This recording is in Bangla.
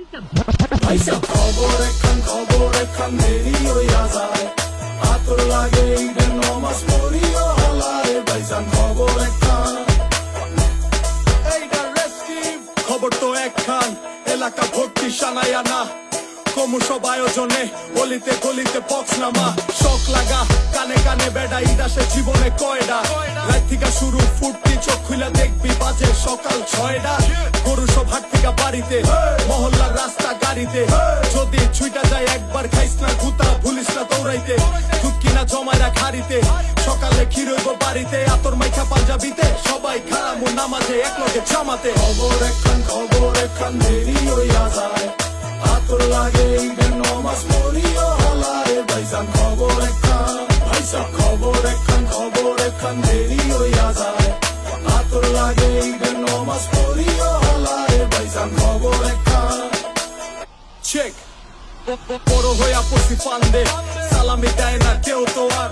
ভাইসা খবর একখান দেরি হইয়া যায় আতর লাগে ঈদের নমাজ পড়িও হালায় ভাইসান খবর একখান এইটা রেস্কিভ খবর তো একখান এলাকা ভর্তি সানায়া না কমু সব আয়োজনে গলিতে গলিতে বক্স নামা শখ লাগা কানে কানে বেড়া ঈদ আসে জীবনে কয়ডা রাত থেকে শুরু ফুটতি চোখ খুলে দেখবি বাজে সকাল 6টা গরু সব হাট থেকে বাড়িতে মহল্লার রাস্তা গাড়িতে যদি ছুইটা যায় একবার খাইস না গুতা ভুলিস না দৌড়াইতে দুধ কিনা জমায় খাড়িতে সকালে ক্ষীরইব বাড়িতে আতর মাইখা পাঞ্জাবিতে সবাই খারামু নামাজে একলগে জামাতে খবর একখান দেরি হইয়া যায় আতর লাগে ঈদের নমাজ পড়িও হালায় ভাইসান খবর একখান দেরি হইয়া যায় আতর লাগে ঈদের নমাজ পড়িও হালায় ভাইসান খবর একখান চেক বড় হইয়া পড়ছি ফান্দে সালামি দেয় না কেউ তো আর